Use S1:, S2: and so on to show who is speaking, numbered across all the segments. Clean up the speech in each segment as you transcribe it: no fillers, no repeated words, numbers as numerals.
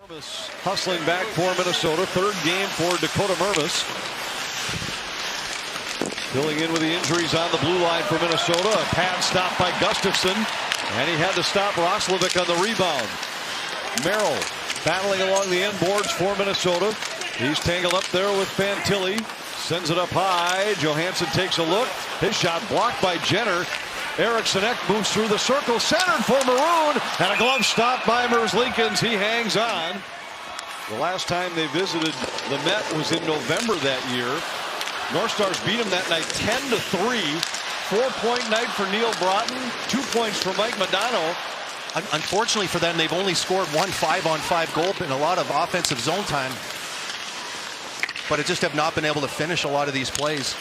S1: Hustling back for Minnesota. Third game for Dakota Mermis. Filling in with the injuries on the blue line for Minnesota. A pad stop by Gustafsson. And he had to stop Roslovic on the rebound. Merrill battling along the end boards for Minnesota. He's tangled up there with Fantilli. Sends it up high. Johansson takes a look. His shot blocked by Jenner. Eriksson Ek moves through the circle, centered for Maroon, and a glove stop by Merzlikins. He hangs on. The last time they visited the Met was in November that year. North Stars beat them that night 10-3. 4-point night for Neil Broughton, 2 points for Mike Modano.
S2: Unfortunately for them, they've only scored one 5-on-5 goal and a lot of offensive zone time, but it just have not been able to finish a lot of these plays.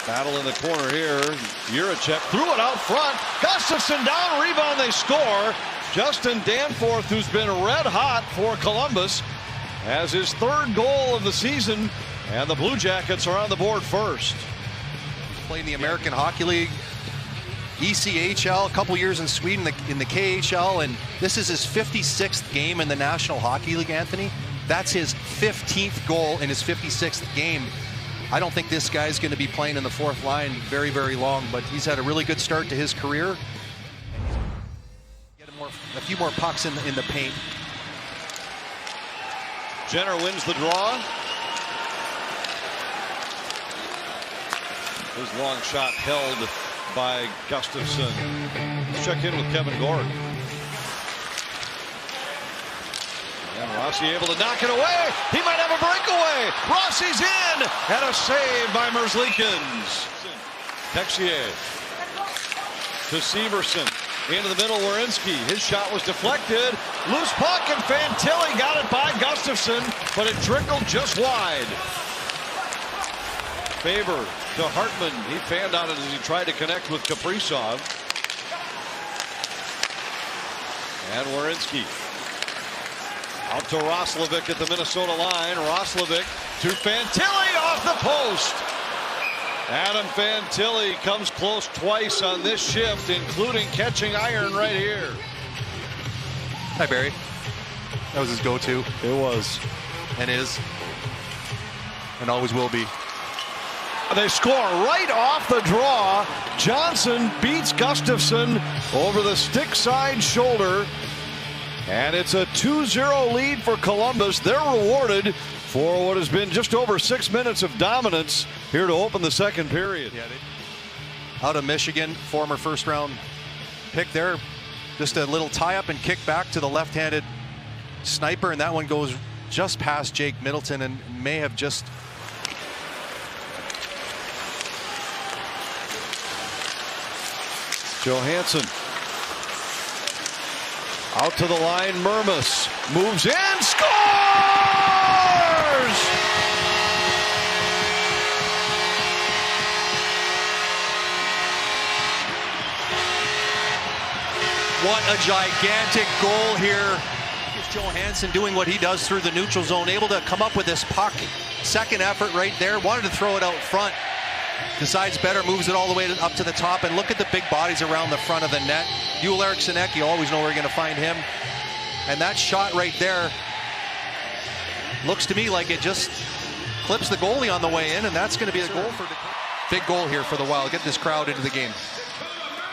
S1: Battle in the corner here. Juracek threw it out front. Gustafsson down, rebound, they score. Justin Danforth, who's been red hot for Columbus, has his third goal of the season, and the Blue Jackets are on the board first.
S2: Played in the American Hockey League, ECHL, a couple years in Sweden in the KHL, and this is his 56th game in the National Hockey League, Anthony. That's his 15th goal in his 56th game. I don't think this guy's going to be playing in the fourth line very, very long, but he's had a really good start to his career. Get a few more pucks in the paint.
S1: Jenner wins the draw. His long shot held by Gustafsson. Let's check in with Kevin Gord. And Rossi able to knock it away. He might have a breakaway. Rossi's in. And a save by Merzlikins. Texier to Severson. Into the middle, Werenski. His shot was deflected. Loose puck, and Fantilli got it by Gustafsson, but it trickled just wide. Faber to Hartman. He fanned on it as he tried to connect with Kaprizov. And Werenski. Out to Roslovic at the Minnesota line. Roslovic to Fantilli off the post. Adam Fantilli comes close twice on this shift, including catching iron right here.
S2: Hi, Barry. That was his go-to.
S1: It was.
S2: And is. And always will be.
S1: They score right off the draw. Johnson beats Gustafsson over the stick side shoulder. And it's a 2-0 lead for Columbus. They're rewarded for what has been just over 6 minutes of dominance here to open the second period.
S2: Yeah, out of Michigan, former first-round pick there. Just a little tie-up and kick back to the left-handed sniper, and that one goes just past Jake Middleton and may have just...
S1: Johansson. Out to the line, Mermis moves in, scores!
S2: What a gigantic goal here. It's Johansson doing what he does through the neutral zone, able to come up with this puck. Second effort right there, wanted to throw it out front. Decides better, moves it all the way up to the top, and look at the big bodies around the front of the net. Joel Eriksson Ek, you always know where you're going to find him. And that shot right there looks to me like it just clips the goalie on the way in, and that's going to be a goal for Dakota. Big goal here for the Wild. Get this crowd into the game.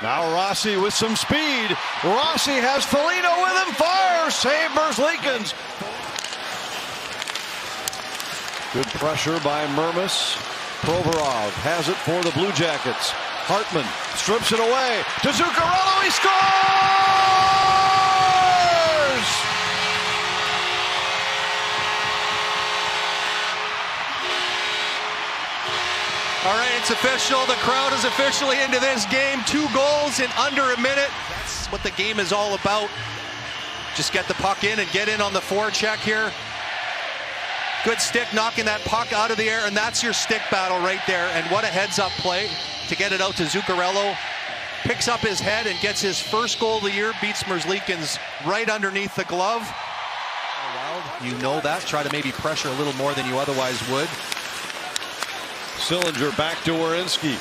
S1: Now Rossi with some speed. Rossi has Foligno with him. Fires. Save Merzlikins. Good pressure by Mermis. Provorov has it for the Blue Jackets. Hartman strips it away to Zuccarello. He scores!
S2: All right, it's official. The crowd is officially into this game. 2 goals in under a minute. That's what the game is all about. Just get the puck in and get in on the forecheck here. Good stick knocking that puck out of the air, and that's your stick battle right there. And what a heads-up play to get it out to Zuccarello. Picks up his head and gets his first goal of the year. Beats Merzlikins right underneath the glove. You know that. Try to maybe pressure a little more than you otherwise would.
S1: Sillinger back to Werenski.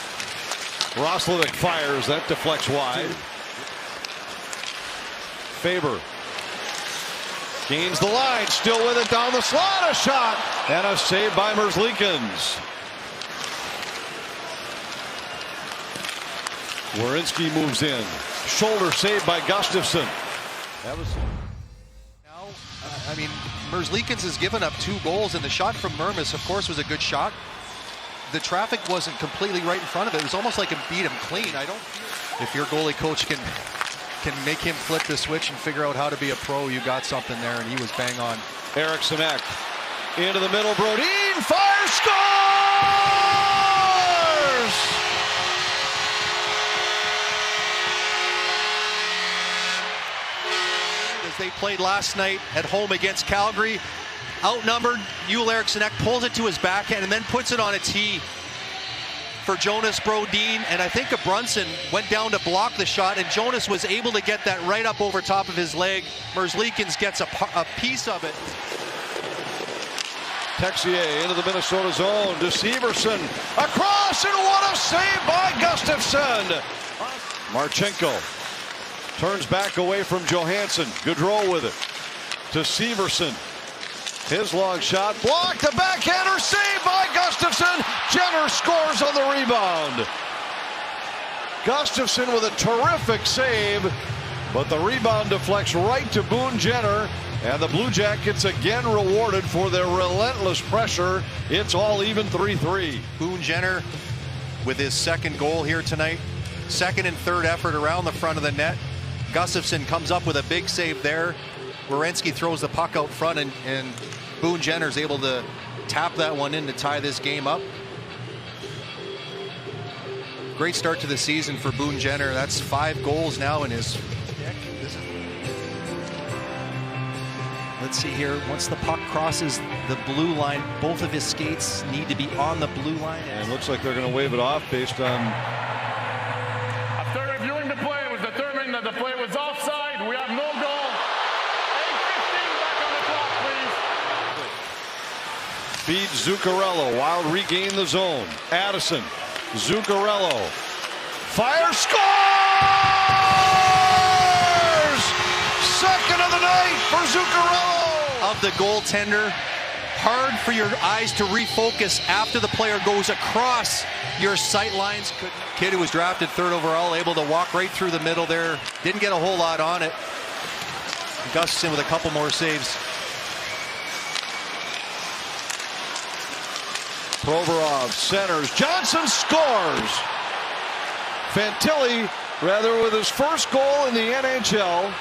S1: Roslovic fires. That deflects wide. Faber Gains the line, still with it down the slot, a shot, and a save by Merzlikins. Werenski moves in. Shoulder saved by Gustafsson. That was.
S2: Now, I mean, Merzlikins has given up 2 goals, and the shot from Mermis, of course, was a good shot. The traffic wasn't completely right in front of it. It was almost like it beat him clean. I don't. If your goalie coach can make him flip the switch and figure out how to be a pro, you got something there, and he was bang on.
S1: Eriksson Ek into the middle. Brodin fires, scores!
S2: As they played last night at home against Calgary, outnumbered, Joel Eriksson Ek pulls it to his backhand and then puts it on a tee for Jonas Brodin, and I think Brunson went down to block the shot, and Jonas was able to get that right up over top of his leg. Merzlikins gets a piece of it.
S1: Texier into the Minnesota zone to Severson. Across, and what a save by Gustafsson! Marchenko turns back away from Johansson. Gaudreau with it to Severson. His long shot blocked. The backhander saved by Gustafsson. Jenner scores on the rebound. Gustafsson with a terrific save, but the rebound deflects right to Boone Jenner, and the Blue Jackets again rewarded for their relentless pressure. It's all even 3-3.
S2: Boone Jenner with his second goal here tonight. Second and third effort around the front of the net. Gustafsson comes up with a big save there. Werenski throws the puck out front, and Boone Jenner's able to tap that one in to tie this game up. Great start to the season for Boone Jenner. That's 5 goals now in his. Let's see here. Once the puck crosses the blue line, both of his skates need to be on the blue line.
S1: And it looks like they're going to wave it off based on.
S3: After reviewing the play, it was determined that the play was offside. We have no goal. 8:15 back on the clock, please.
S1: Feeds Zuccarello. Wild regain the zone. Addison. Zuccarello. Fire, scores! Second of the night for Zuccarello.
S2: Of the goaltender. Hard for your eyes to refocus after the player goes across your sight lines. Kid who was drafted 3rd overall, able to walk right through the middle there. Didn't get a whole lot on it. Gustafsson with a couple more saves.
S1: Provorov centers. Johnson scores. Fantilli, rather, with his first goal in the NHL.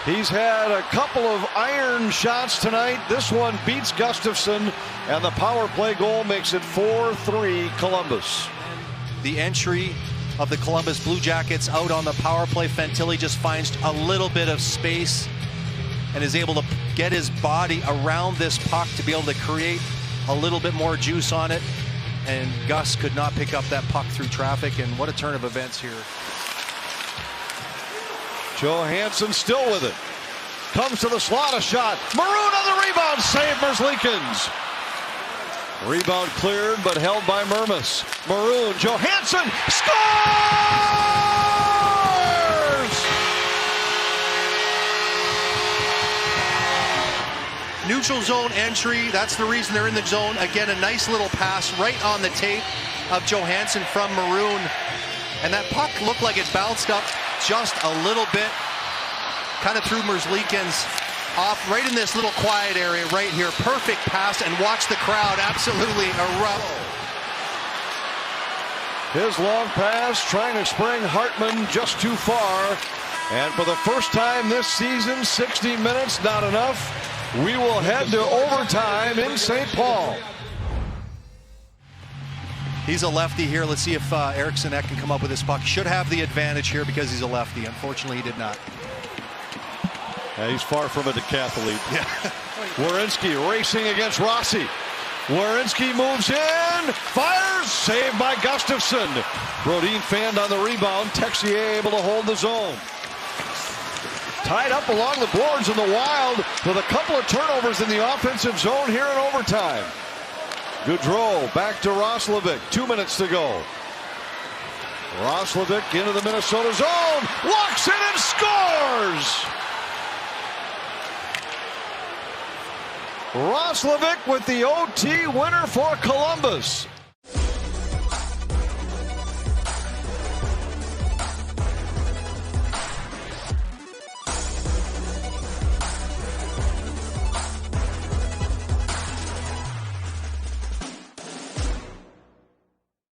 S1: He's had a couple of iron shots tonight. This one beats Gustafsson, and the power play goal makes it 4-3 Columbus.
S2: The entry of the Columbus Blue Jackets out on the power play. Fantilli just finds a little bit of space and is able to get his body around this puck to be able to create a little bit more juice on it. And Gus could not pick up that puck through traffic, and what a turn of events here.
S1: Johansson still with it. Comes to the slot, a shot. Maroon on the rebound, save Merzlikins. Rebound cleared, but held by Mermis. Maroon, Johansson scores!
S2: Neutral zone entry, that's the reason they're in the zone. Again, a nice little pass right on the tape of Johansson from Maroon. And that puck looked like it bounced up just a little bit. Kind of threw Merzlikins off right in this little quiet area right here. Perfect pass, and watch the crowd absolutely erupt.
S1: His long pass trying to spring Hartman just too far. And for the first time this season, 60 minutes, not enough. We will head to overtime in St. Paul.
S2: He's a lefty here. Let's see if Eriksson Ek can come up with this puck. Should have the advantage here because he's a lefty. Unfortunately, he did not.
S1: Yeah, he's far from a decathlete.
S2: Yeah.
S1: Werenski racing against Rossi. Werenski moves in, fires, saved by Gustafsson. Brodin fanned on the rebound. Texier able to hold the zone. Tied up along the boards in the Wild with a couple of turnovers in the offensive zone here in overtime. Gaudreau back to Roslovic. 2 minutes to go. Roslovic into the Minnesota zone. Walks in and scores! Roslovic with the OT winner for Columbus.